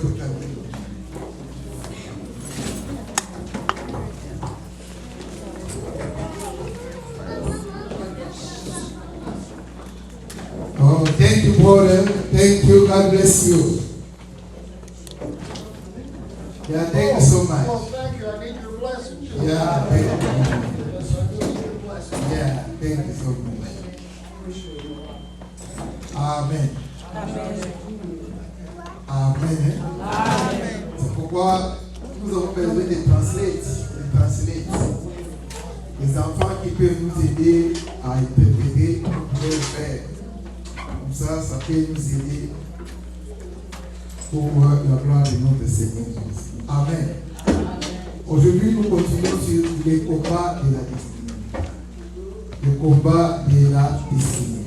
votre famille. Oh, thank you, brother. Thank you. God bless you. Yeah, thank you so much. Well, thank you. I need your blessing. Yeah, thank you. Yes, I do need your blessing. Yeah, thank you so much. Amen. Amen. Amen. C'est pourquoi nous avons besoin de translate. Les enfants qui peuvent nous aider à interpréter, nous pouvons le faire. Comme ça peut nous aider pour la gloire de notre Seigneur Jésus. Amen. Aujourd'hui, nous continuons sur les combats de la destinée. Le combat de la destinée.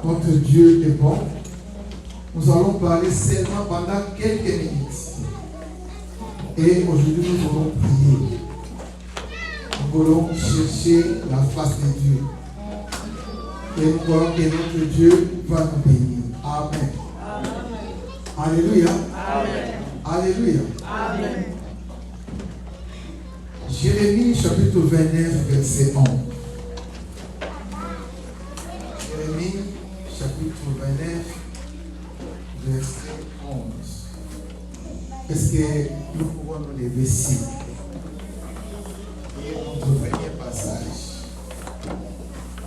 Notre Dieu est bon. Nous allons parler seulement pendant quelques minutes. Et aujourd'hui, nous allons prier. Nous allons chercher la face de Dieu. Et nous croyons que notre Dieu va nous bénir. Amen. Alléluia. Amen. Alléluia. Amen. Jérémie chapitre 29, verset 11. Jérémie chapitre 29, verset 11. Est-ce que nous pouvons nous lever ici? Et notre premier passage.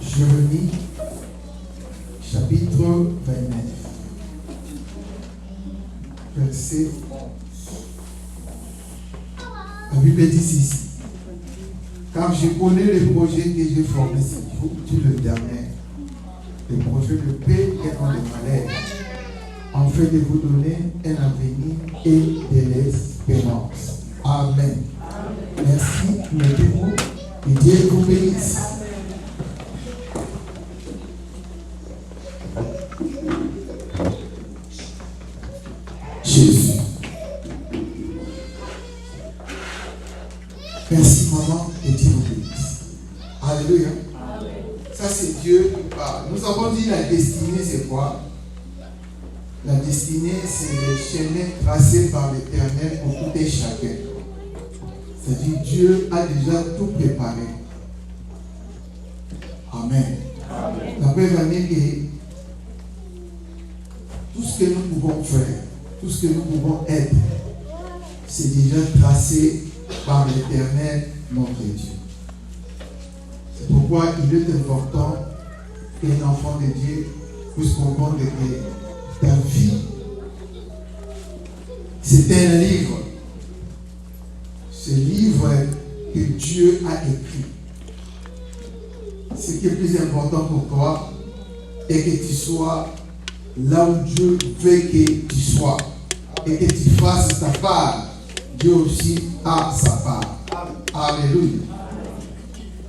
Jérémie chapitre 29, verset 11. La Bible dit ceci. Car je connais les projets que j'ai formés sur vous, dit l'Éternel, les projets de paix et non de malheur, afin de vous donner un avenir et de l'espérance. Amen. Merci, mettez-vous et Dieu vous bénisse. Jésus. Merci maman et Dieu vous bénisse. Alléluia. Ça c'est Dieu qui parle. Nous avons dit la destinée c'est quoi? La destinée c'est le chemin tracé par l'Éternel pour tout et chacun. C'est-à-dire Dieu a déjà tout préparé. Amen. La preuve en est que tout ce que nous pouvons faire, tout ce que nous pouvons être, c'est déjà tracé par l'Éternel, notre Dieu. C'est pourquoi il est important qu'un enfant de Dieu puisse comprendre que ta vie, c'est un livre. Ce livre que Dieu a écrit. Ce qui est plus important pour toi est que tu sois là où Dieu veut que tu sois et que tu fasses ta part. Dieu aussi a sa part. Alléluia.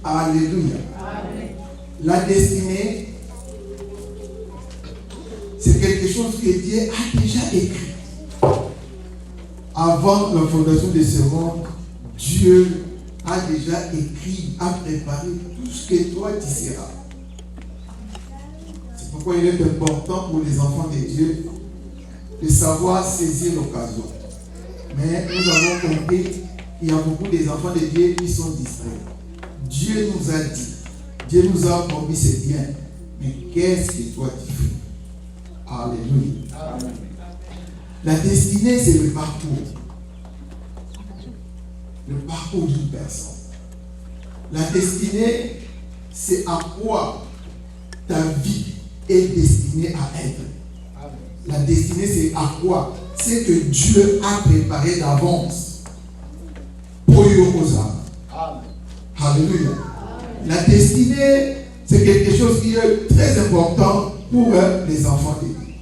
Alléluia. La destinée, c'est quelque chose que Dieu a déjà écrit. Avant la fondation de ce monde, Dieu a déjà écrit, a préparé tout ce que toi tu seras. C'est pourquoi il est important pour les enfants de Dieu de savoir saisir l'occasion. Mais nous avons compris qu'il y a beaucoup d'enfants de Dieu qui sont distraits. Dieu nous a dit, Dieu nous a promis c'est bien, mais qu'est-ce que toi tu fais? Alléluia. Amen. La destinée c'est le parcours. Le parcours d'une personne. La destinée, c'est à quoi ta vie est destinée à être. La destinée, c'est à quoi? C'est que Dieu a préparé d'avance pour aux âmes. Alléluia. La destinée, c'est quelque chose qui est très important pour les enfants de Dieu.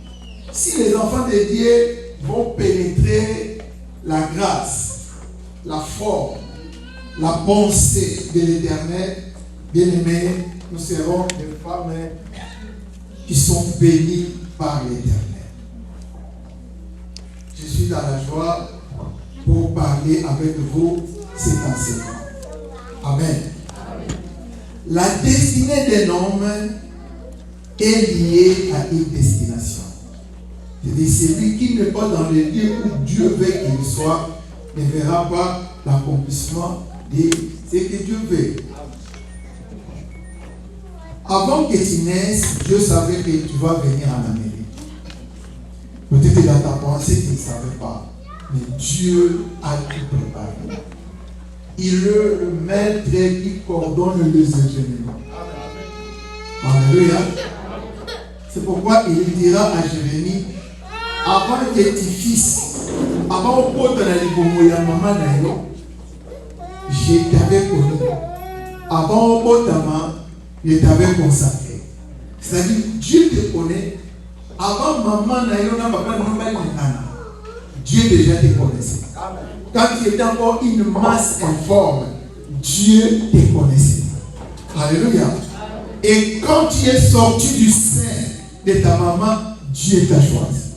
Si les enfants de Dieu vont pénétrer la grâce, la forme, la pensée de l'Éternel, bien-aimés, nous serons des femmes qui sont bénies par l'Éternel. Je suis dans la joie pour parler avec vous cet enseignement. Amen. La destinée d'un homme est liée à une destination. C'est-à-dire, celui qui n'est pas dans les lieux où Dieu veut qu'il soit, ne verra pas l'accomplissement de ce que Dieu veut. Avant que tu naisses, Dieu savait que tu vas venir en Amérique. Peut-être dans ta pensée, tu ne savais pas. Mais Dieu a tout préparé. Il est le maître qui coordonne les événements. Alléluia. C'est pourquoi il dira à Jérémie, avant que tes fils, avant que je t'avais connu. Avant que je t'avais consacré. C'est-à-dire, Dieu te connaît. Avant maman n'a papa Dieu déjà te connaissait. Quand tu étais encore une masse informe, Dieu te connaissait. Alléluia. Et quand tu es sorti du sein de ta maman, Dieu t'a choisi.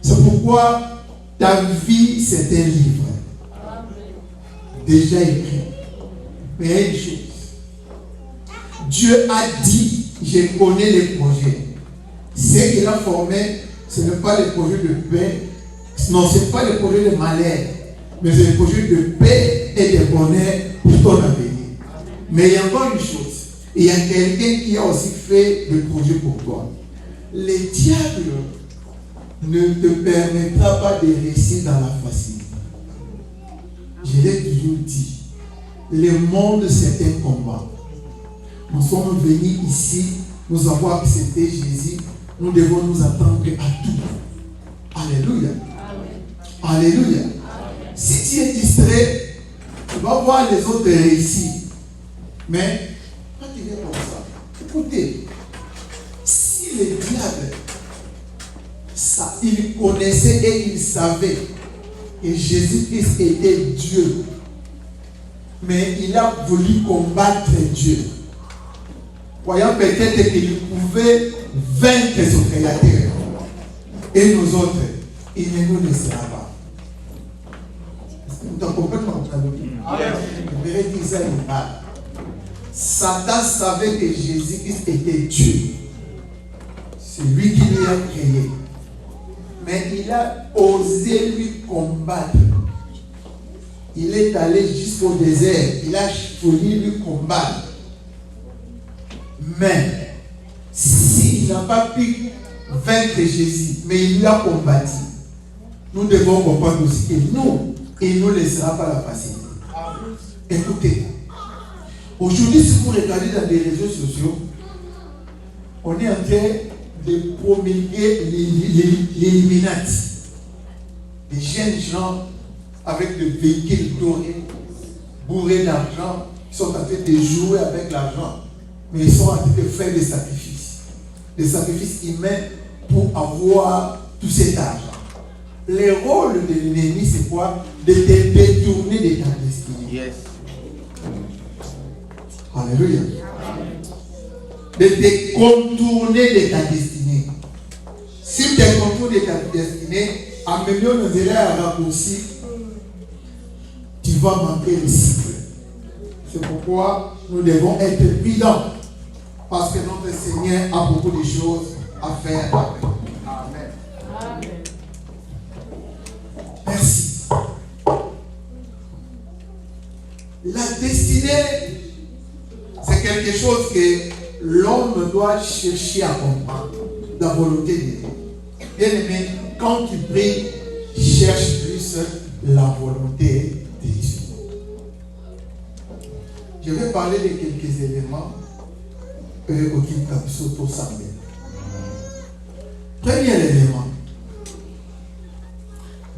C'est pourquoi ta vie, c'est un livre. Déjà écrit. Mais une chose. Dieu a dit, je connais les projets. Ce qu'il a formé, ce n'est pas les projets de paix. Non, ce n'est pas les projets de malheur. Mais c'est les projets de paix et de bonheur pour ton avenir. Mais il y a encore une chose. Il y a quelqu'un qui a aussi fait le projet pour toi. Le diable ne te permettra pas de réussir dans la facilité. Je l'ai toujours dit. Le monde, c'est un combat. Nous sommes venus ici, nous avons accepté Jésus. Nous devons nous attendre à tout. Alléluia. Amen. Alléluia. Amen. Si tu es distrait, tu vas voir les autres réussir. Mais, quand tu es comme ça, écoutez, si le diable, ça, il connaissait et il savait que Jésus-Christ était Dieu, mais il a voulu combattre Dieu, croyant peut-être qu'il pouvait vaincre son créateur. Et nous autres, il ne nous laissera pas. Nous avons complètement traduit. Je vais dire ça une part. Satan savait que Jésus-Christ était Dieu. C'est lui qui l'a créé. Mais il a osé lui combattre. Il est allé jusqu'au désert. Il a voulu lui combattre. Mais s'il n'a pas pu vaincre Jésus, mais il lui a combattu, nous devons comprendre aussi que nous, il ne nous laissera pas la facilité. Écoutez, aujourd'hui, si vous regardez dans les réseaux sociaux, on est en train de promulguer l'Illuminati. Des jeunes gens avec des véhicules dorés, bourrés d'argent, qui sont en train de jouer avec l'argent. Mais ils sont en train de faire des sacrifices humains pour avoir tout cet argent. Le rôle de l'ennemi, c'est quoi? De te détourner de ta destinée. Yes. Alléluia. De te contourner de ta destinée. Si tu te contournes de ta destinée, en milieu de zéro à raccourci, tu vas manquer le cycle. C'est pourquoi nous devons être prudents. Parce que notre Seigneur a beaucoup de choses à faire avec. Amen. Amen. Merci. La destinée, c'est quelque chose que l'homme doit chercher à comprendre. La volonté de Dieu. Bien aimé, quand tu pries, cherche plus la volonté de Dieu. Je vais parler de quelques éléments. Premier élément,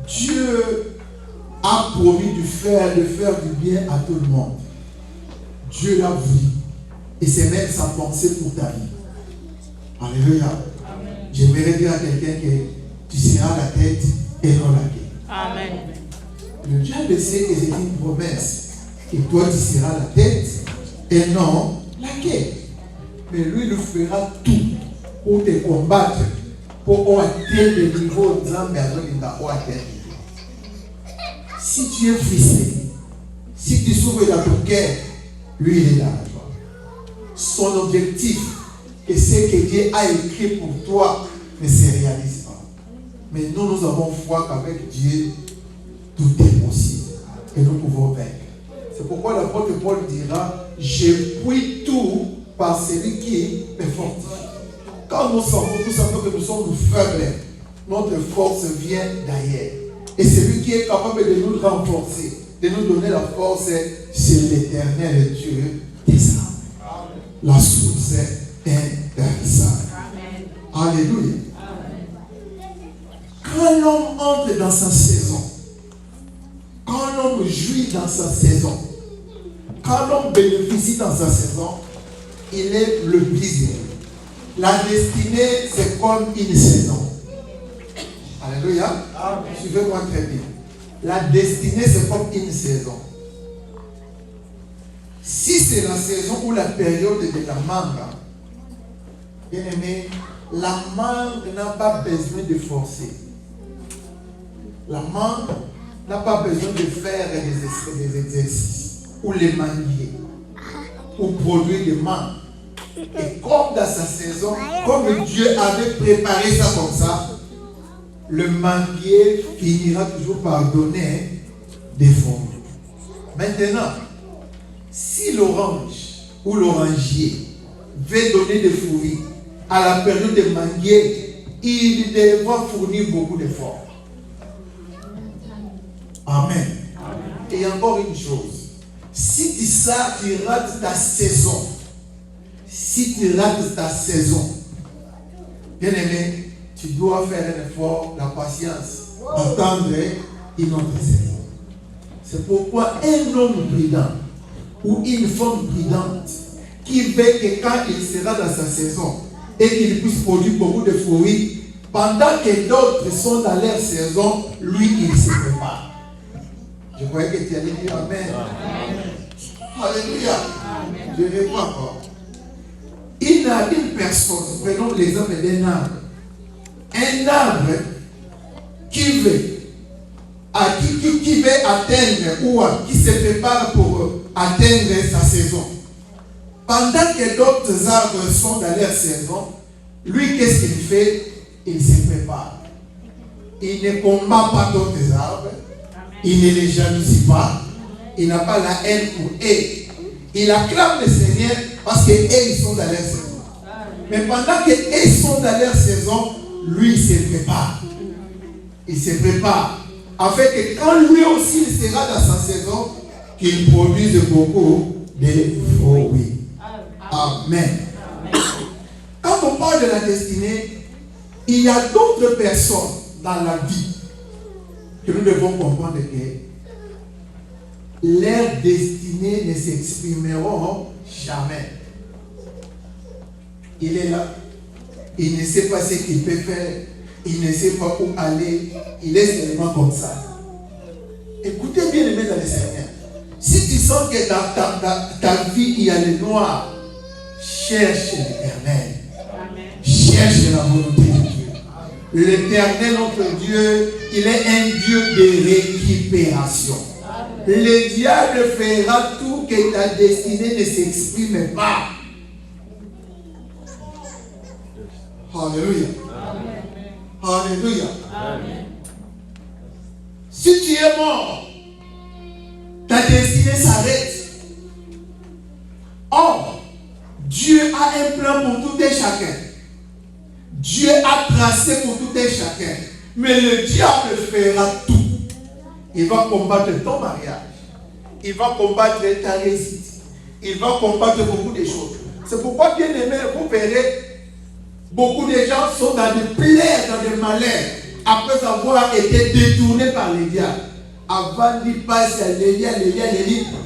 Dieu a promis de faire du bien à tout le monde. Dieu l'a voulu. Et c'est même sa pensée pour ta vie. Alléluia. J'aimerais dire à quelqu'un que tu seras la tête et non la queue. Amen. Le diable sait que c'est une promesse. Et toi, tu seras la tête et non la queue. Mais lui, il fera tout pour te combattre, pour atteindre le niveau de atteindre. Si tu es frustré, si tu souffres dans ton cœur, lui, il est là. Son objectif, et ce que Dieu a écrit pour toi, ne se réalise pas. Mais nous avons foi qu'avec Dieu, tout est possible. Et nous pouvons vaincre. C'est pourquoi l'apôtre Paul dira, je puis tout par celui qui me fortifie. Quand nous savons tout simplement que nous sommes faibles, notre force vient d'ailleurs. Et celui qui est capable de nous renforcer, de nous donner la force, c'est l'Éternel Dieu des armes. La source est intarissable. Alléluia. Quand l'homme entre dans sa saison, quand l'homme jouit dans sa saison, quand l'homme bénéficie dans sa saison, il est le plus heureux. La destinée, c'est comme une saison. Alléluia. Suivez-moi très bien. La destinée, c'est comme une saison. Si c'est la saison ou la période de la mangue, bien aimé, la mangue n'a pas besoin de forcer. La mangue n'a pas besoin de faire des exercices ou les manguer ou produire des mangues. Et comme dans sa saison, comme Dieu avait préparé ça comme ça, le manguier finira toujours par donner des fruits. Maintenant, si l'orange ou l'orangier veut donner des fruits à la période de manguier, il devra fournir beaucoup d'efforts. Amen. Et encore une chose, si tu rates ta saison, bien aimé, tu dois faire un effort, la patience, attendre une autre saison. C'est pourquoi un homme prudent ou une femme prudente qui veut que quand il sera dans sa saison et qu'il puisse produire beaucoup de fruits, pendant que d'autres sont dans leur saison, lui il se prépare. Je croyais que tu allais dire Amen. Alléluia. Je ne réponds encore. Il y a une personne, prenons l'exemple d'un arbre. Un arbre qui veut atteindre ou qui se prépare pour atteindre sa saison. Pendant que d'autres arbres sont dans leur saison, lui, qu'est-ce qu'il fait? Il se prépare. Il ne combat pas d'autres arbres. Il ne les jalousie pas. Il n'a pas la haine pour eux. Il acclame le Seigneur parce qu'eux, ils sont dans leur saison. Mais pendant qu'eux sont dans leur saison, lui, il se prépare. Il se prépare. Afin que quand lui aussi il sera dans sa saison, qu'il produise beaucoup de fruits. Amen. Quand on parle de la destinée, il y a d'autres personnes dans la vie que nous devons comprendre que leur destinée ne s'exprimeront jamais. Il est là. Il ne sait pas ce qu'il peut faire. Il ne sait pas où aller. Il est seulement comme ça. Écoutez bien les dans le Seigneur. Si tu sens que dans ta vie il y a le noir, cherche l'Éternel. Cherche la volonté de Dieu. L'Éternel, notre Dieu, il est un Dieu de récupération. Le diable fera tout que ta destinée ne s'exprime pas. Alléluia. Alléluia. Amen. Si tu es mort, ta destinée s'arrête. Or, Dieu a un plan pour tout et chacun. Dieu a tracé pour tout et chacun. Mais le diable fera tout. Il va combattre ton mariage. Il va combattre ta réussite. Il va combattre beaucoup de choses. C'est pourquoi, bien aimé, vous verrez, beaucoup de gens sont dans des plaies, dans des malheurs, après avoir été détournés par les diables. Avant d'y passer à les liens,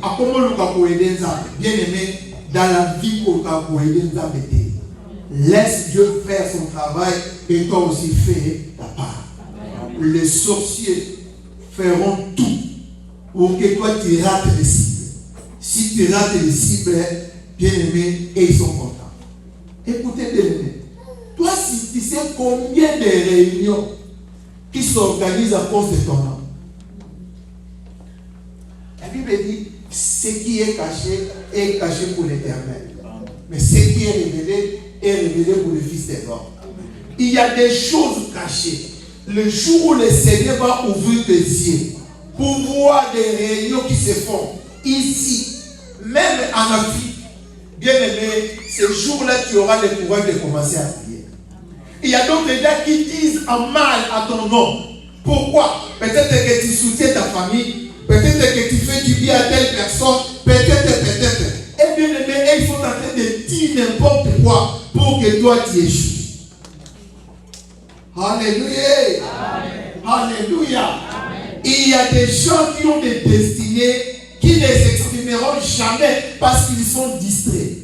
à comment nous avons aidé ça. Bien aimé, dans la vie qu'on a aidé ça. Laisse Dieu faire son travail et toi aussi fais ta part. Les sorciers feront tout pour que toi tu rates les cibles. Si tu rates les cibles, bien aimé, et ils sont contents. Écoutez bien aimé. Toi, si tu sais combien de réunions qui s'organisent à cause de ton nom. La Bible dit, ce qui est caché pour l'Éternel. Mais ce qui est révélé pour le Fils des hommes. Il y a des choses cachées. le jour où le Seigneur va ouvrir tes yeux pour voir des réunions qui se font ici, même en Afrique, bien aimé, ce jour-là, tu auras le courage de commencer à prier. Il y a d'autres gens qui disent en mal à ton nom. Pourquoi? Peut-être que tu soutiens ta famille, peut-être que tu fais du bien à telle personne, peut-être. Et bien aimé, ils sont en train de dire n'importe quoi pour que toi tu échoues. Alléluia. Amen. Alléluia. Amen. Il y a des gens qui ont des destinées qui ne s'exprimeront jamais parce qu'ils sont distraits.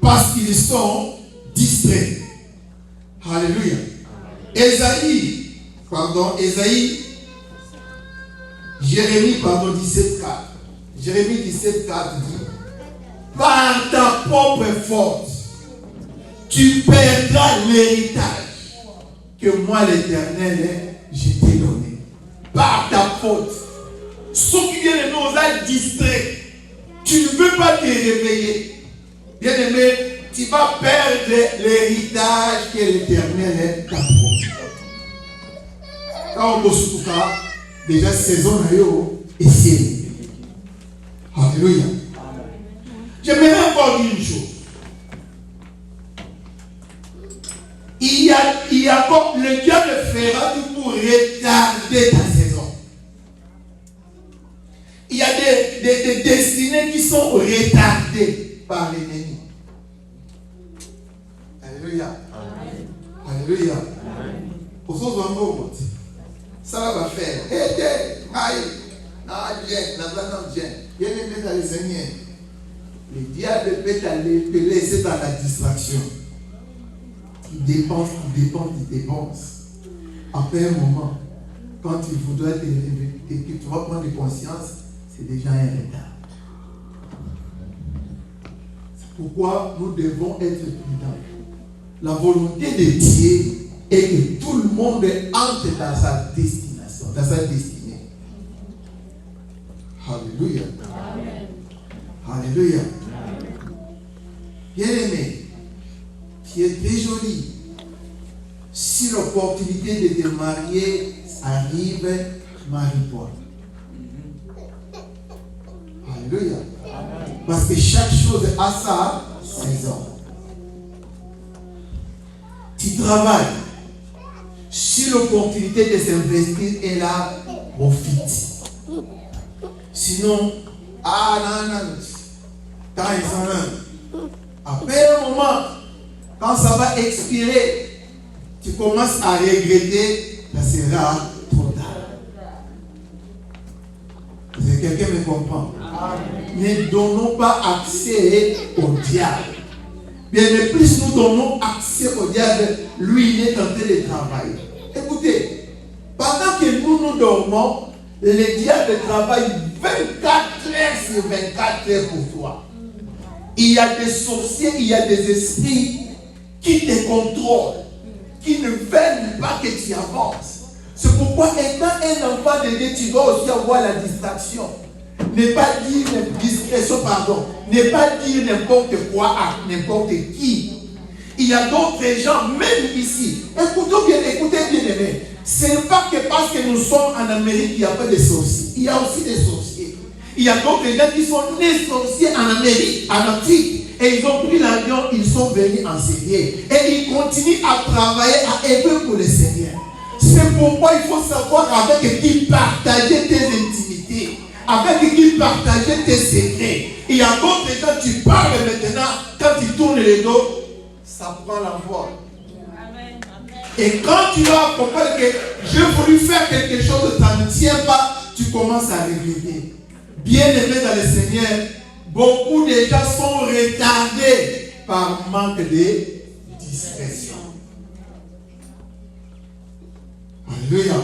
Parce qu'ils sont distraits. Alléluia. Jérémie 17,4. Jérémie 17,4 dit: par ta propre faute, tu perdras l'héritage que moi, l'Éternel, je t'ai donné. Par ta faute. Ce qui vient de nous a distrait. Tu ne veux pas te réveiller. Bien aimé, tu vas perdre l'héritage que l'Éternel t'a promis. Quand on bosse tout cas, déjà saison et c'est. Alléluia. J'aimerais encore dire une chose. Il y a comme le diable fera tout pour retarder ta saison. Il y a des destinées qui sont retardées par l'ennemi. Alléluia. Alléluia. Au sens où on ça va faire. Le diable peut te laisser dans la distraction. Il dépense. Après un moment, quand il voudrait te réveiller, que tu vas prendre conscience, c'est déjà un retard. C'est pourquoi nous devons être prudents. La volonté de Dieu est que tout le monde entre dans sa destination, dans sa destinée. Alléluia. Amen. Alléluia. Bien-aimé, tu es très joli. Si l'opportunité de te marier arrive, marie-toi. Alléluia. Parce que chaque chose a sa saison. Tu travailles. Si l'opportunité de s'investir est là, profite. Sinon, après un moment, quand ça va expirer, tu commences à regretter, ça sera trop tard. Est-ce que quelqu'un me comprend? Ne donnons pas accès au diable. Bien, mais plus nous donnons accès au diable, lui, il est en train de travailler. Écoutez, pendant que nous dormons, le diable travaille 24 heures sur 24 heures pour toi. Il y a des sorciers, il y a des esprits qui te contrôlent, qui ne veulent pas que tu avances. C'est pourquoi, étant un enfant de Dieu, tu dois aussi avoir la distraction. Ne pas dire discrétion, ne pas dire n'importe quoi à n'importe qui. Il y a d'autres gens, même ici. Écoutez bien, aimé. Ce n'est pas que parce que nous sommes en Amérique, il n'y a pas de sorciers. Il y a aussi des sorciers. Il y a d'autres gens qui sont nés sorciers en Amérique, en Afrique. Et ils ont pris l'avion, ils sont venus enseigner. Et ils continuent à travailler, à œuvrer pour le Seigneur. C'est pourquoi il faut savoir avec qui partager tes intimités. Avec qui partager tes secrets. Il y a d'autres gens, tu parles maintenant, quand tu tournes le dos, ça prend l'envol. Et quand tu vas comprendre que j'ai voulu faire quelque chose, ça ne tient pas, tu commences à regretter. Bien aimé dans le Seigneur, beaucoup de gens sont retardés par manque de discrétion. Alléluia.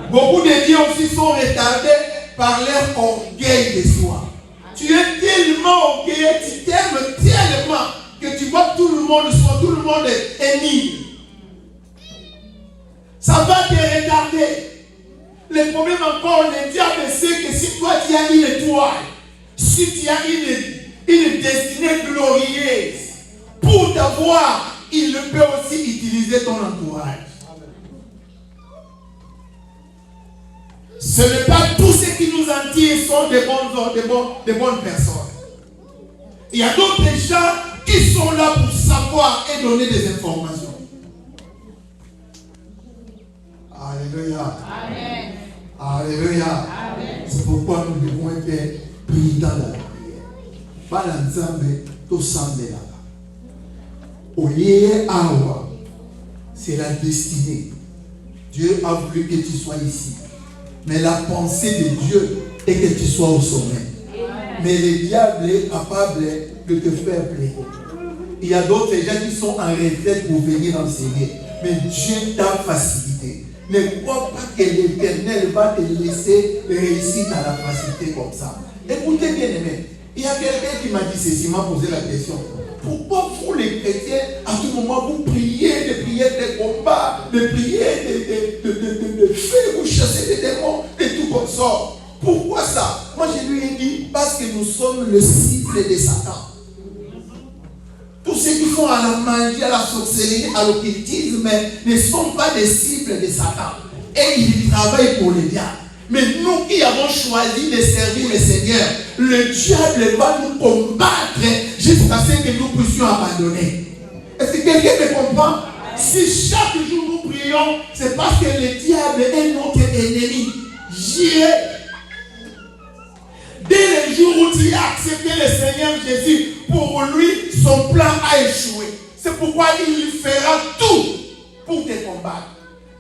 Beaucoup de gens aussi sont retardés par leur orgueil de soi. Tu es tellement orgueilleux, tu t'aimes tellement que tu vois tout le monde est nul. Ça va te retarder. Le problème encore, le diable sait que si toi tu as une étoile, si tu as une destinée glorieuse, pour t'avoir il peut aussi utiliser ton entourage. Ce n'est pas tous ceux qui nous entourent sont de bonnes personnes. Il y a d'autres gens qui sont là pour savoir et donner des informations. Alléluia. Amen. Alléluia. Amen. C'est pourquoi nous devons être pris dans la prière. Pas l'ensemble, tout semble là-bas. Au lieu awa, c'est la destinée. Dieu a voulu que tu sois ici. Mais la pensée de Dieu est que tu sois au sommet. Amen. Mais le diable est capable de te faire plaisir. Il y a d'autres gens qui sont en retraite pour venir enseigner. Mais Dieu t'a facilité. Ne crois pas que l'Éternel va te laisser réussir dans la facilité comme ça. Écoutez bien aimé. Il y a quelqu'un qui m'a dit ceci, m'a posé la question. Pourquoi vous les chrétiens, à tout moment, vous priez des prières de combat, des prières de feu, vous chassez des démons, et tout comme ça. Pourquoi ça? Moi je lui ai dit, parce que nous sommes le cible de Satan. Tous ceux qui sont à la magie, à la sorcellerie, à l'occultisme ne sont pas des cibles de Satan. Et ils travaillent pour le diable. Mais nous qui avons choisi de servir le Seigneur, le diable va nous combattre jusqu'à ce que nous puissions abandonner. Est-ce que quelqu'un me comprend? Si chaque jour nous prions, c'est parce que le diable est notre ennemi. Dès le jour où tu as accepté le Seigneur Jésus, pour lui, son plan a échoué. C'est pourquoi il fera tout pour te combattre.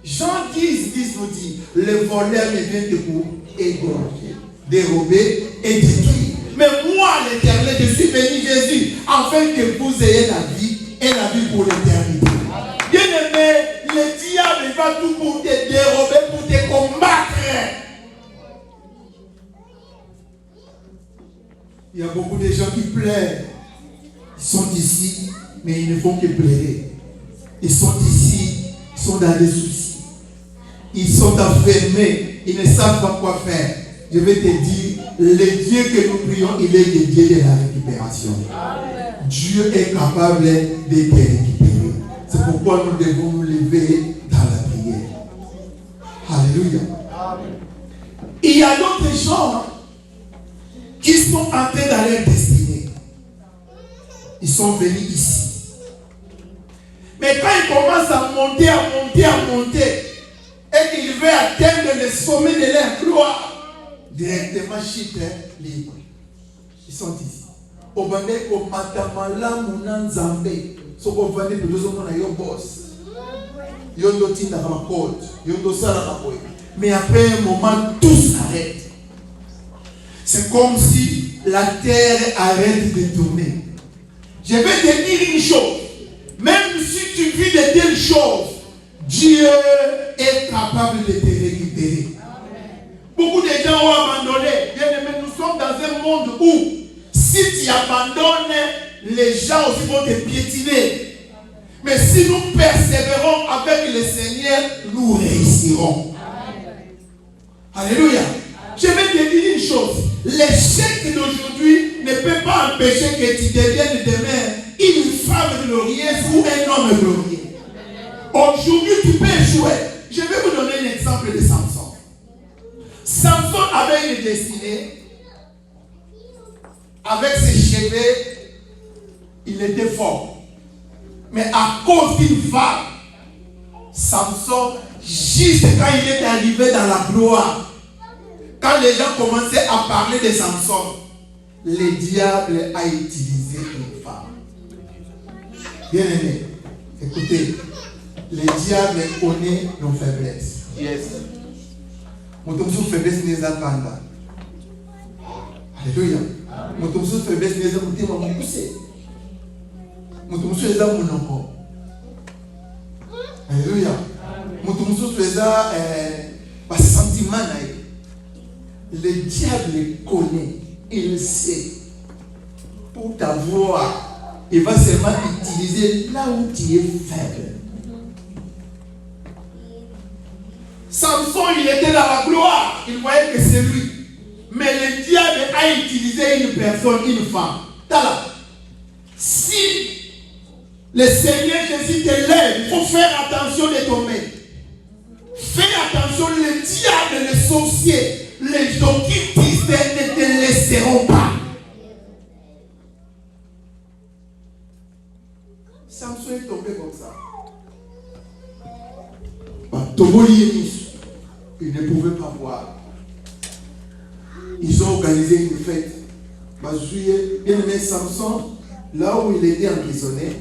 Jean 10 nous dit, le voleur ne vient que pour égorger, dérober et détruire. Mais moi, l'Éternel, je suis venu Jésus, afin que vous ayez la vie et la vie pour l'éternité. Bien aimé, le diable va tout pour te dérober, pour te combattre. Il y a beaucoup de gens qui pleurent. Ils sont ici, mais ils ne font que pleurer. Ils sont ici, ils sont dans des soucis. Ils sont enfermés, ils ne savent pas quoi faire. Je vais te dire, le Dieu que nous prions, il est le Dieu de la récupération. Amen. Dieu est capable de te récupérer. C'est pourquoi nous devons nous lever dans la prière. Alléluia. Amen. Il y a d'autres gens qui sont entrés dans leur destinée. Ils sont venus ici. Mais quand ils commencent à monter, et qu'ils veulent atteindre le sommet de leur gloire, directement chute libre. Ils sont ici. Au bandé, au matamala, mounan zambé. So au bandé, pour deux hommes, on a un boss. Yondo tina ma côte. Yondo sala ma côte. Mais après un moment, tout s'arrête. C'est comme si la terre arrête de tourner. Je vais te dire une chose. Même si tu vis de telles choses, Dieu est capable de te récupérer. Beaucoup de gens ont abandonné. Bien aimé, nous sommes dans un monde où, si tu abandonnes, les gens aussi vont te piétiner. Mais si nous persévérons avec le Seigneur, nous réussirons. Alléluia. Je vais te dire une chose. L'échec d'aujourd'hui ne peut pas empêcher que tu deviennes demain une femme glorieuse ou un homme glorieux. Aujourd'hui, tu peux échouer. Je vais vous donner un exemple de Samson. Samson avait une destinée. Avec ses cheveux, il était fort. Mais à cause d'une femme, Samson, juste quand il est arrivé dans la gloire, quand les gens commençaient à parler de Samson, le diable a utilisé une femme. Bien aimé, écoutez, le diable connaît nos faiblesses. Yes. Mon faiblesse n'est pas là. Alléluia. Mon faiblesse n'est pas mon poussé. Mon est là mon encore. Alléluia. Mon est là par sentiment. Le diable connaît, il sait. Pour t'avoir, il va seulement utiliser là où tu es faible. Samson, il était dans la gloire, il voyait que c'est lui. Mais le diable a utilisé une personne, une femme. Tala. Si Le Seigneur Jésus te lève. Il faut faire attention de tomber. Fais attention, le diable, les sorciers, les occultistes ne te laisseront pas. Samson est tombé comme ça. Ils ne pouvaient pas voir. Ils ont organisé une fête. Bien aimé Samson, là où il était emprisonné,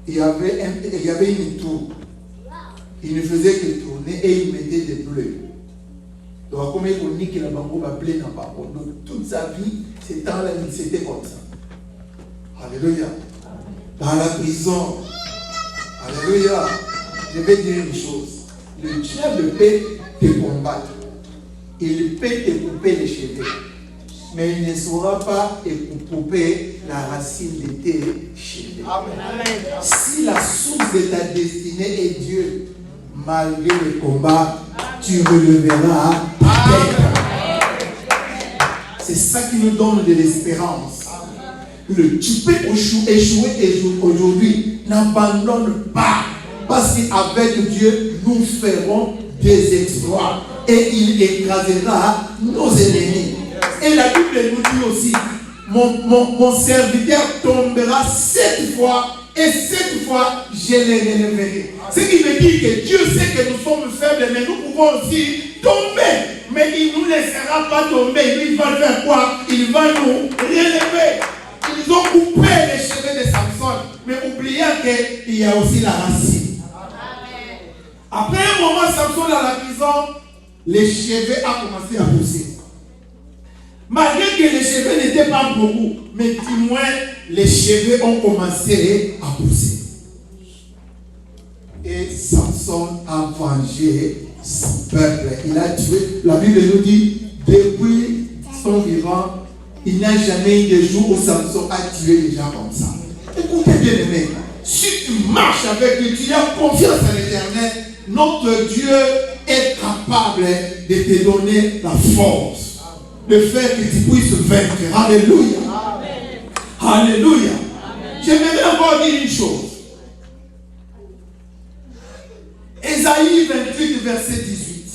il y avait une tour. Il ne faisait que tourner et il mettait des bleus. Donc, comme il dit que la banque va plein dans la banque. Donc, toute sa vie, c'était comme ça. Alléluia. Dans la prison. Alléluia. Je vais dire une chose. Le diable peut te combattre. Il peut te couper les cheveux. Mais il ne saura pas te couper la racine de tes cheveux. Amen. Si la source de ta destinée est Dieu, malgré le combat, tu releveras ta tête. C'est ça qui nous donne de l'espérance. Tu peux échouer aujourd'hui. N'abandonne pas. Parce qu'avec Dieu, nous ferons des exploits. Et il écrasera nos ennemis. Et la Bible nous dit aussi, mon serviteur tombera 7 fois. Et 7 fois, je les relèverai. Ce qui veut dire que Dieu sait que nous sommes faibles, mais nous pouvons aussi tomber. Mais il ne nous laissera pas tomber. Il va faire quoi? Il va nous relever. Ils ont coupé les cheveux de Samson, mais oubliant qu'il y a aussi la racine. Après un moment, Samson dans la prison, les cheveux ont commencé à pousser. Malgré que les cheveux n'étaient pas beaucoup, mais du moins, les cheveux ont commencé à pousser. Et Samson a vengé son peuple. Il a tué. La Bible nous dit, depuis son vivant, il n'y a jamais eu de jour où Samson a tué les gens comme ça. Écoutez bien aimé, si tu marches avec Dieu, tu as confiance en l'Éternel, notre Dieu est capable de te donner la force, de faire que tu puisses vaincre. Alléluia. Amen. Alléluia. J'aimerais encore dire une chose. Ésaïe 28, verset 18.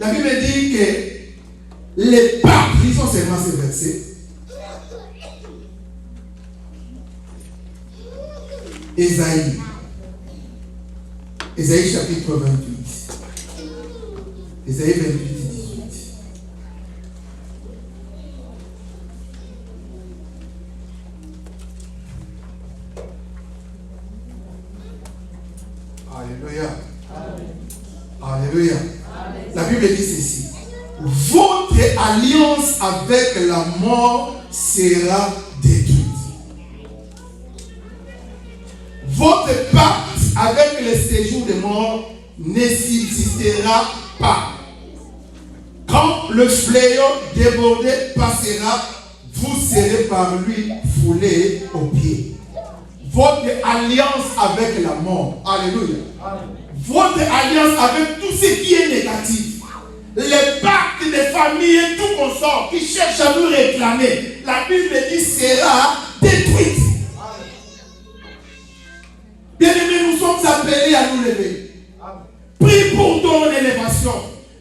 La Bible dit que les papes, lisons seulement ces versets. Ésaïe chapitre 28. Ésaïe 28, 18. Alléluia. Alléluia. La Bible dit ceci. Votre alliance avec la mort sera détruite. Votre pacte avec le séjour des morts ne subsistera pas. Quand le fléau débordé passera, vous serez par lui foulés aux pieds. Votre alliance avec la mort. Alléluia. Votre alliance avec tout ce qui est négatif. Les pactes des familles et tout consort qui cherchent à nous réclamer, la Bible dit sera détruite. Bien-aimés, nous sommes appelés à nous lever. Prie pour ton élévation.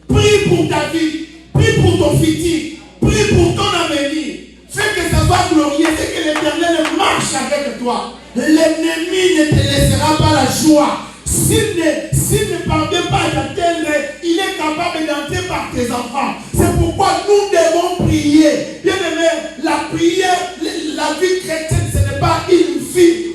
Prie pour ta vie. Prie pour ton futur. Prie pour ton avenir. Fais que ça soit glorieux. Fais que l'Éternel marche avec toi. L'ennemi ne te laissera pas la joie. S'il ne parvient pas à t'atteindre, il est capable d'entrer par tes enfants. C'est pourquoi nous devons prier. Bien aimé, la prière, la vie chrétienne, ce n'est pas une vie.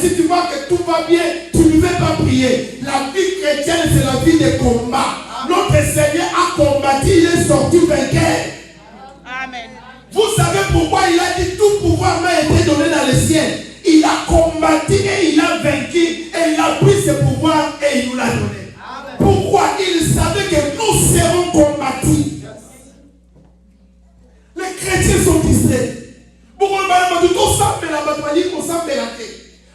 Si tu vois que tout va bien, tu ne veux pas prier. La vie chrétienne, c'est la vie de combat. Notre Seigneur a combattu, il est sorti vainqueur. Amen. Vous savez pourquoi il a dit tout pouvoir m'a été donné dans le ciel. Il a combattu et il a vaincu et il a pris ce pouvoir et il nous l'a donné. Amen. Pourquoi? Il savait que nous serons combattus. Les chrétiens sont distraits.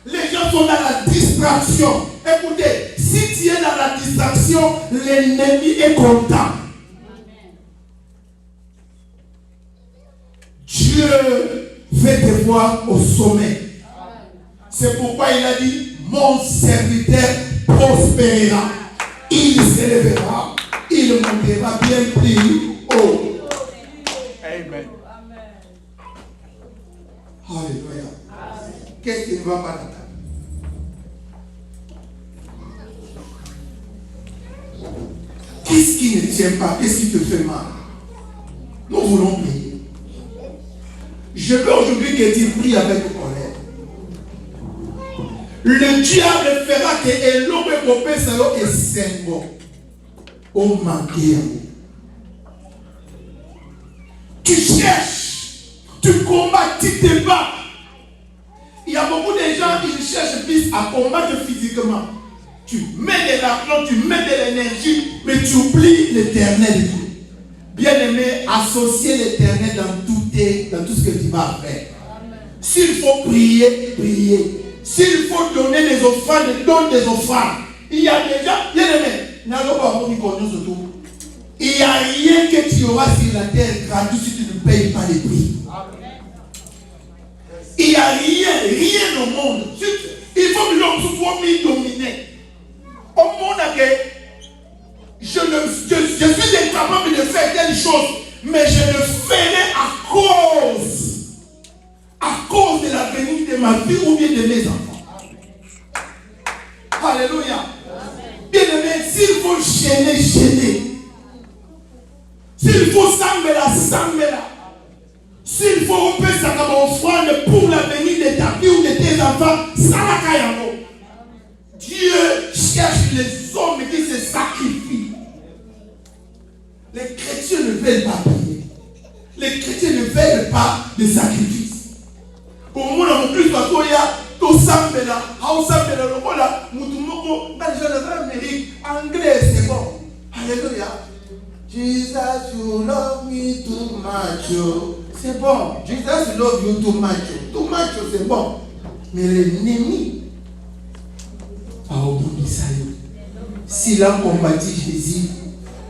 Les gens sont dans la distraction. Écoutez, si tu es dans la distraction, l'ennemi est content. Dieu veut te voir au sommet. C'est pourquoi il a dit, mon serviteur prospérera. Il s'élèvera. Il montera bien plus haut. Amen. Alléluia. Qu'est-ce qui ne va pas dans ta vie? Qu'est-ce qui ne tient pas? Qu'est-ce qui te fait mal? Nous voulons prier. Je veux aujourd'hui que tu pries avec colère. Le diable fera que l'homme est salo et sengo. Au manqué. Tu cherches, tu combats, tu te bats. Il y a beaucoup de gens qui cherchent plus à combattre physiquement. Tu mets de l'argent, tu mets de l'énergie, mais tu oublies l'éternel. Bien-aimé, associer l'éternel dans tout ce que tu vas faire. S'il faut prier, prier. S'il faut donner des offrandes, donne des offrandes. Il y a déjà, bien-aimé, il n'y a rien que tu auras sur la terre gratuit si tu ne payes pas les prix. Il n'y a rien au monde. Il faut que l'homme soit mis dominé. Au monde, je suis incapable de faire telle chose, mais je le ferai à cause de la venue de ma vie ou bien de mes enfants. Alléluia. Bien aimé, s'il faut gêner, gêner. S'il faut s'embêter. S'il faut repérer sa offrande pour la venue de ta vie ou de tes enfants, ça va cailler. Dieu cherche les hommes qui se sacrifient. Les chrétiens ne veulent pas prier. Les chrétiens ne veulent pas de sacrifice. Au monde en plus, parce qu'il y a tout ça, mais là, le voilà, Moutoumoko, dans l'Amérique, anglais, c'est bon. Alléluia. Jesus, you love me too much. C'est bon. Jesus, you love you too much. Too much, c'est bon. Mais l'ennemi, au bout du salut, s'il a combattu Jésus,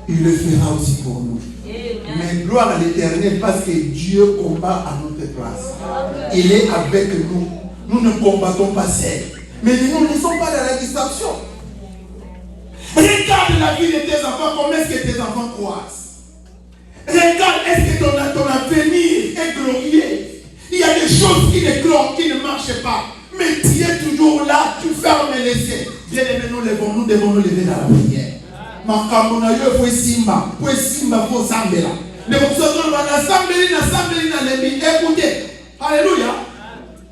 il le fera aussi pour nous. Mais gloire à l'Éternel parce que Dieu combat à notre place. Il est avec nous. Nous ne combattons pas seuls. Mais nous ne sommes pas dans la distraction. Regarde la vie de tes enfants, comment est-ce que tes enfants croissent. Regarde, est-ce que ton avenir est glorieux. Il y a des choses qui ne marchent pas. Mais tu es toujours là, tu fermes les yeux. Bien aimé, nous devons nous lever dans la prière. Écoutez, alléluia.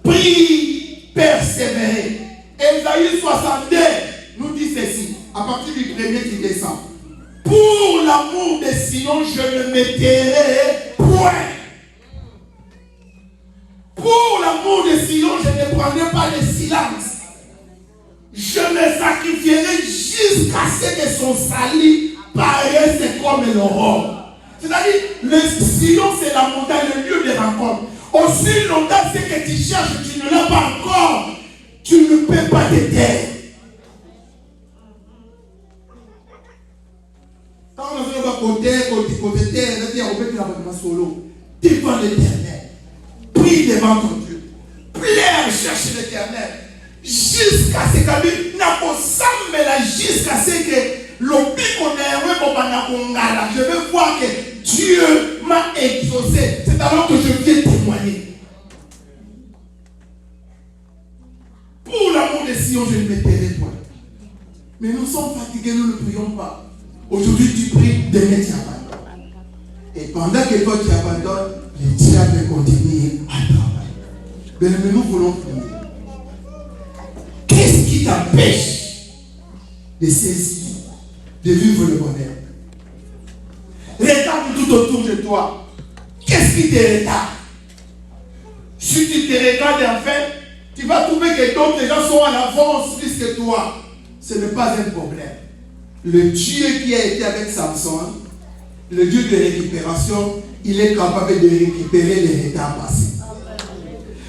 Prie, persévérer. Ésaïe 62 nous dit ceci, à partir du premier qui descend. Pour l'amour de Sion, je ne me tairai point. Pour l'amour de Sion, je ne prendrai pas de silence. Je me sacrifierai jusqu'à ce que son salut paraisse comme l'aurore. C'est-à-dire, le Sion, c'est la montagne, le lieu de rencontre. Aussi longtemps ce que tu cherches, tu ne l'as pas encore, tu ne peux pas te taire. Quand on a fait côté terre, devant l'Éternel. Prie devant ton Dieu. Plaire, cherche l'Éternel. Jusqu'à ce que jusqu'à ce que je veux voir que Dieu m'a exaucé. C'est alors que je viens témoigner. Pour l'amour de Sion, je ne me tairai point. Mais nous sommes fatigués, nous ne prions pas. Aujourd'hui tu pries, demain tu abandonnes. Et pendant que toi tu abandonnes, le diable continue à travailler. Mais nous voulons prier. Qu'est-ce qui t'empêche de saisir, de vivre le bonheur? Regarde tout autour de toi. Qu'est-ce qui te retarde? Si tu te regardes en fait, tu vas trouver que d'autres gens sont en avance plus que toi. Ce n'est pas un problème. Le Dieu qui a été avec Samson, le Dieu de récupération, il est capable de récupérer les retards passés.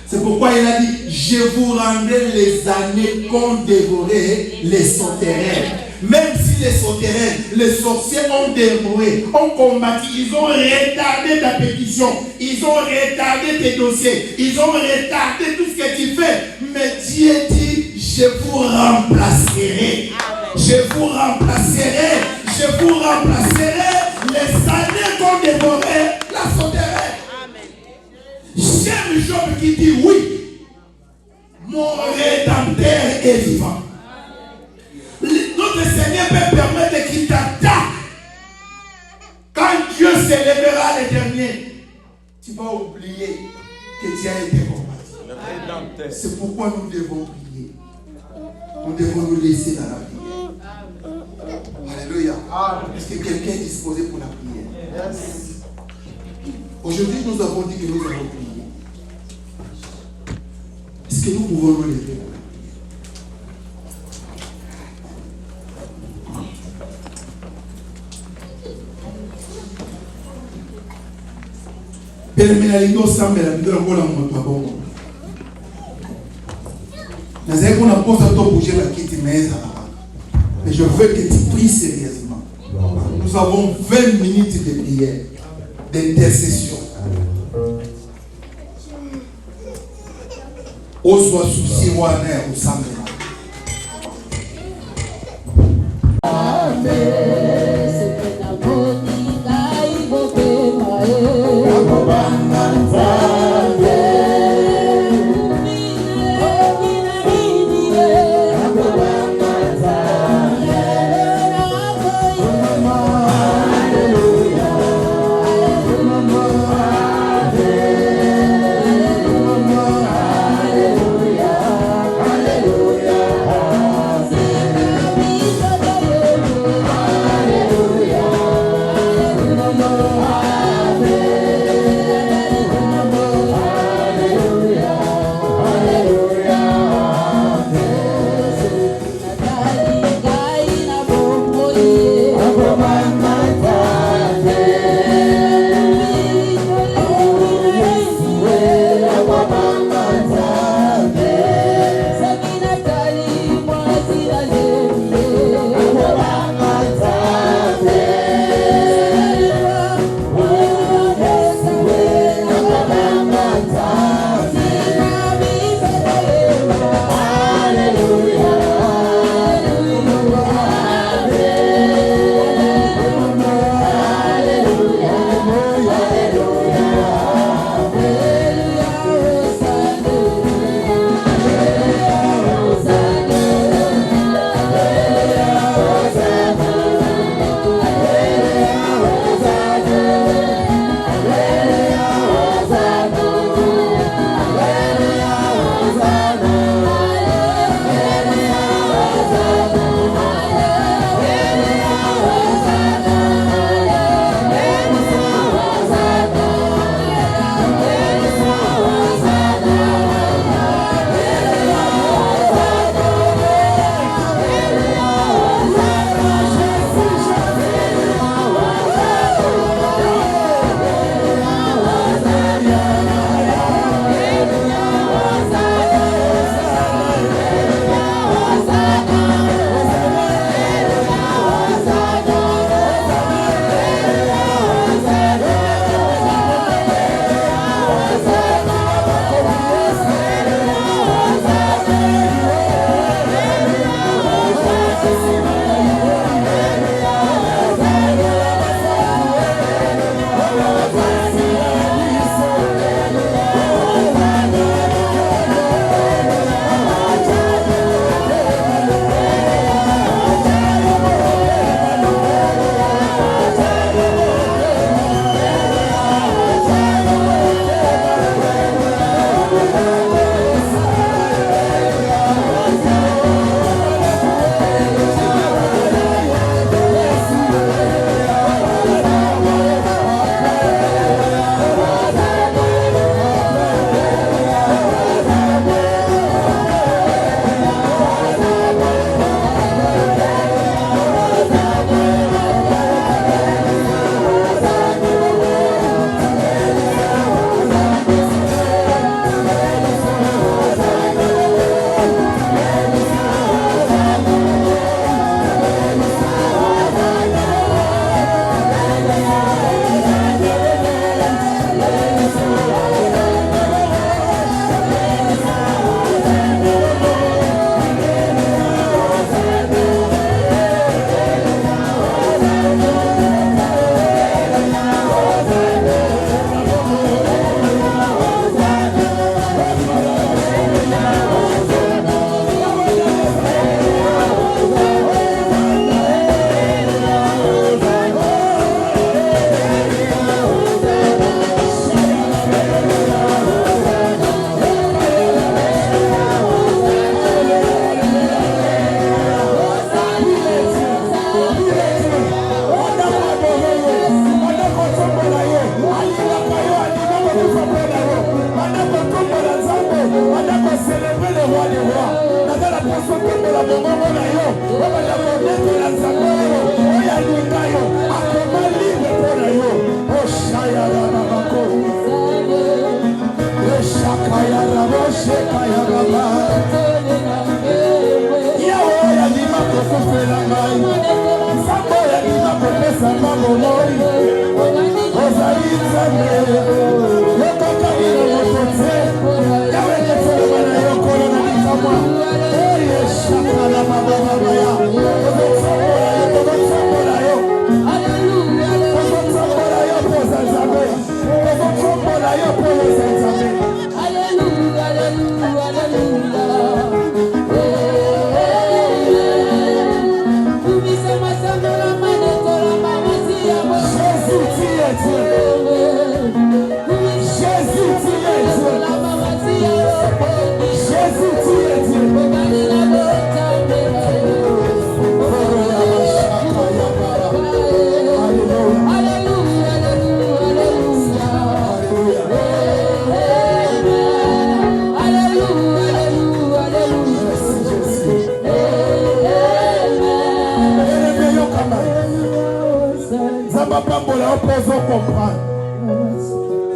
C'est pourquoi il a dit, je vous rendrai les années qu'ont dévoré les sauterelles. Même si activités souterraines. Les sorciers ont dévoré, ont combattu, ils ont retardé ta pétition, ils ont retardé tes dossiers, ils ont retardé tout ce que tu fais. Mais Dieu dit, je vous remplacerai. Je vous remplacerai. Je vous remplacerai. Les années qu'on dévorait, la sauterelle. J'aime Job qui dit oui. Mon Rédempteur est vivant. Notre Seigneur peut permettre qu'il t'attaque. Quand Dieu s'élèvera le dernier, tu vas oublier que tu as été combattu. C'est pourquoi nous devons prier. Nous devons nous laisser dans la prière. Alléluia. Est-ce que quelqu'un est disposé pour la prière? Aujourd'hui, nous avons dit que nous allons prier. Est-ce que nous pouvons nous lever? Mais je veux que tu pries sérieusement. Nous avons 20 minutes de prière, d'intercession. Au soit souci ou aner ou samedi. Hallelujah.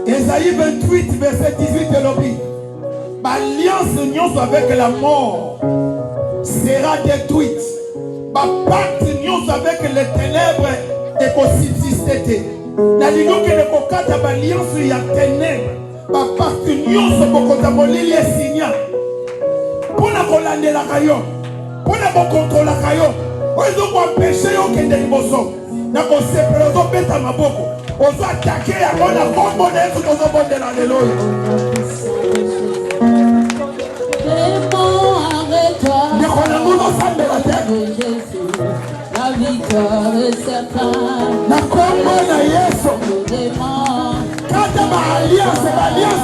Ésaïe 28, verset 18, l'alliance nyonso avec la mort sera détruite. Pacte nyonso avec les ténèbres et subsister. Nalingo que ne kokata alliance ya ténèbres. Pacte nyonso bokota molili esinya. Pona kolandela kayo. Pona kokontrola kayo. Ozo ko empêcher yo kende liboso. Na ko sepela zo beta maboko. Ozo attaquer ya kona kombo na yesu tozo bondela lelo. La victoire est certaine. La combo na Yesu. Kata ba alliance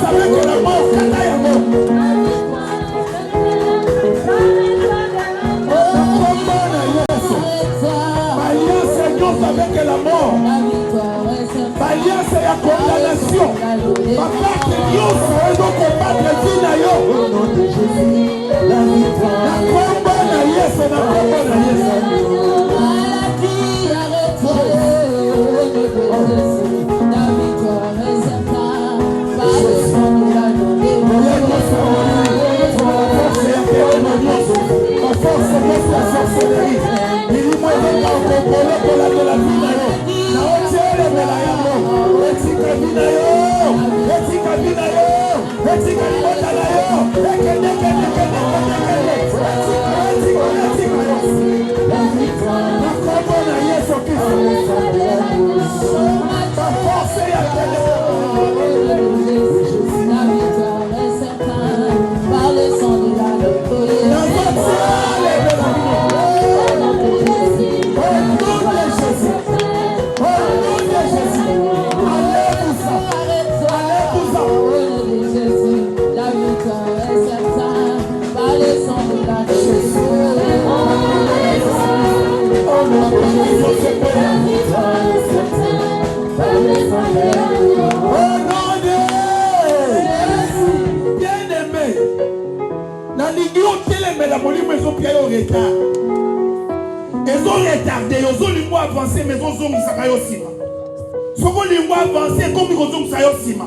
avec la mort kata ya mort. La combo na Yesu. Alliance nyonso avec la mort. Alliance ya condamnation. Papa nyonso ezo combattre vie na yo. La combo na Yesu, na combo na Yesu. Avancer mais on zone ça kayo sima. Soko lingwa avancer comme ko zone ça yo sima.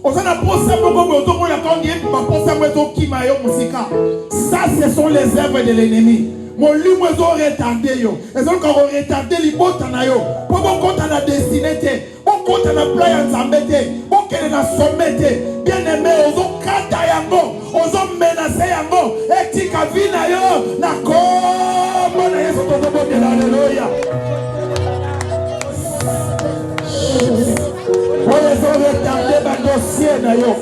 Osana posa boko boto mo la kongi ba posa mo kima yo musika. Ça ce sont les œuvres de l'ennemi. Mon limo zo retardé yo. Ezo ko retardé li bota na yo. Pobo konta na destinée te. On konta na plan ya nzambete. On kele na sommete. Bien aimé ozo kata yango. Ozo menacer yango. Etika vina yo na ko na Yesu to bo de haleluya. Ils ont retardé le dossier na yo.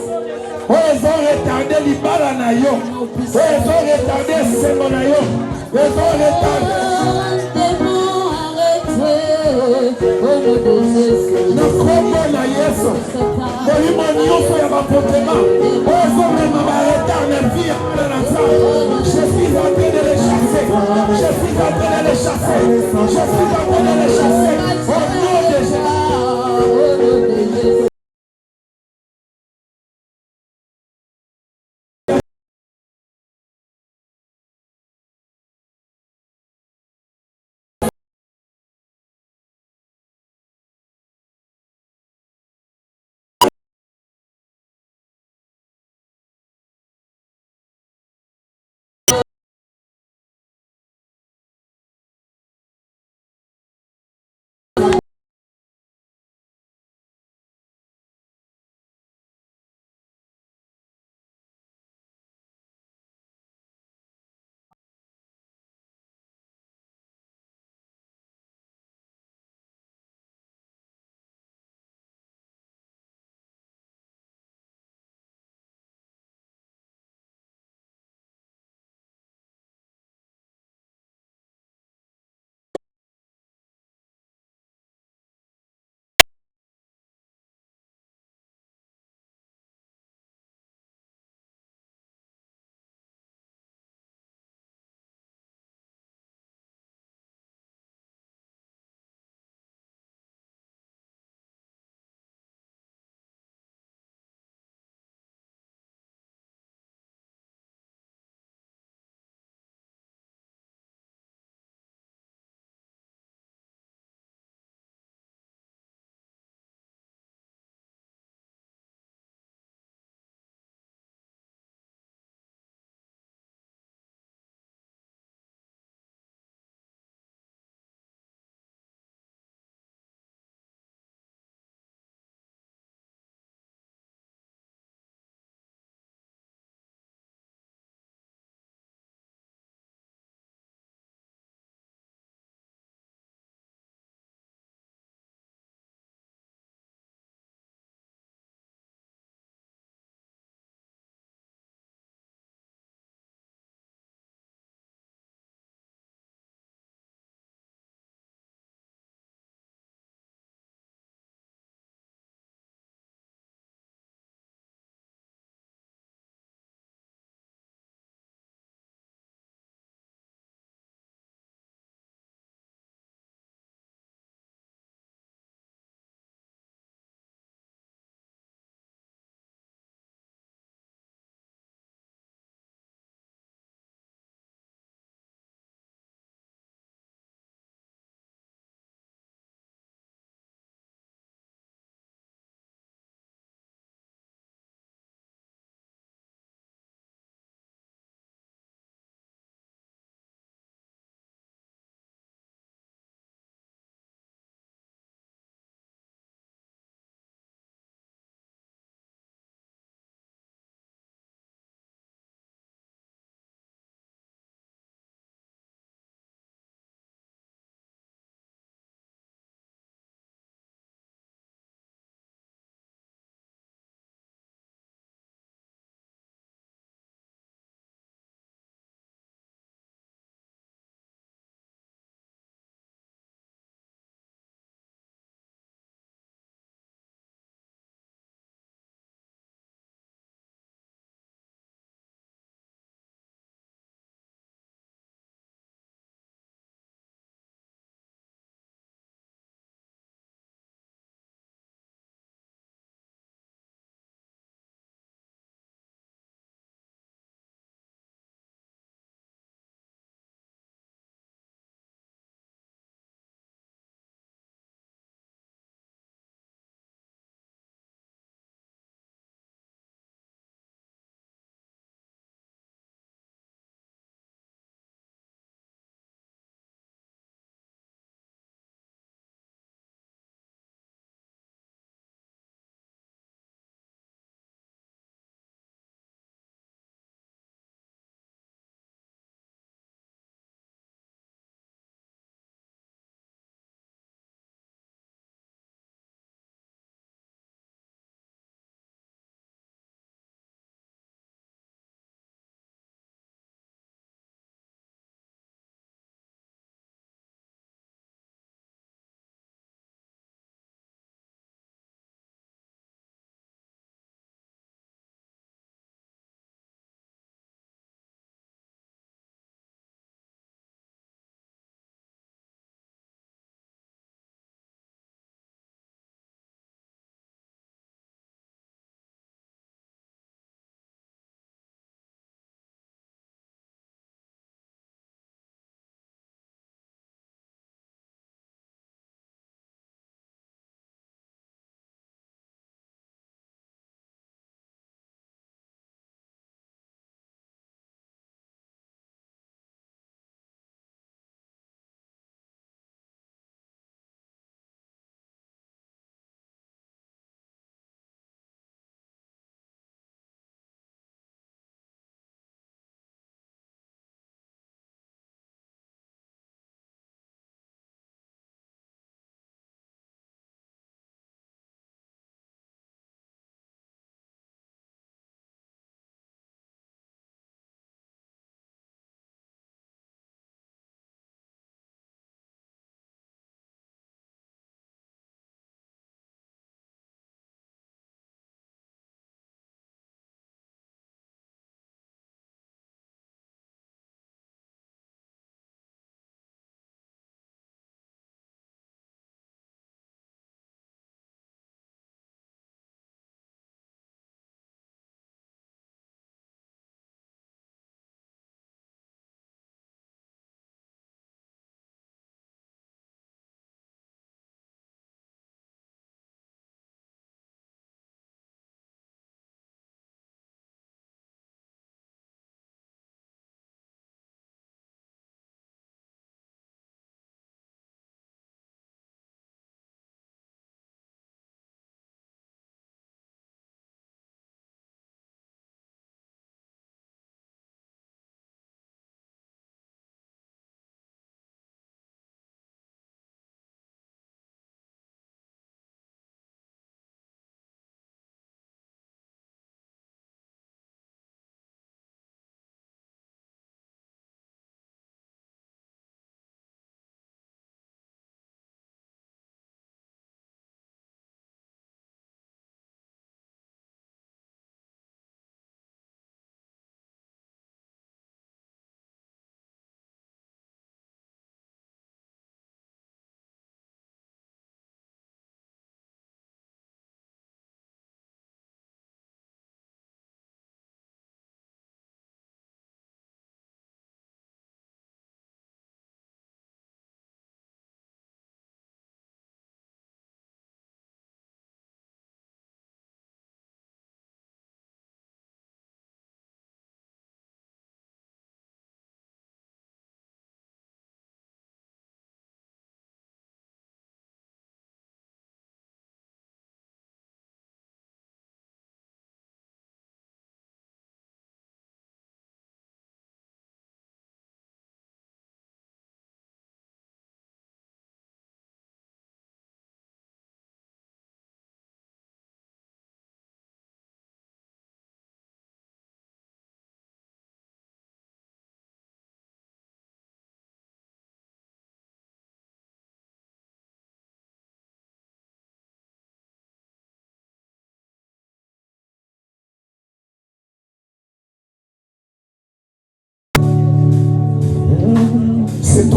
Ils ont retardé l'ibala na yo. Ils ont retardé le na yo. Ils ont retardé. Na kombo na Yesu. Molimo nyonso ya bapotema. Ils ont même retard na vie na ça. Je suis en train de les chasser. Je suis en train de les chasser. Je suis en train de les chasser. Au nom de Jésus.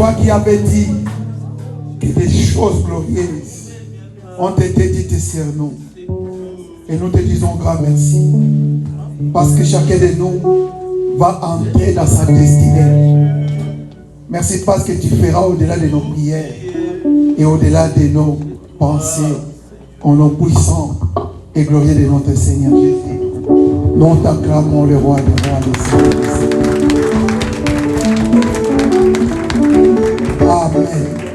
Toi qui avais dit que des choses glorieuses ont été dites sur nous. Et nous te disons grand merci. Parce que chacun de nous va entrer dans sa destinée. Merci parce que tu feras au-delà de nos prières et au-delà de nos pensées, au nom puissant et glorieux de notre Seigneur Jésus. Nous t'acclamons le roi des rois, le Seigneur des seigneurs. Amen.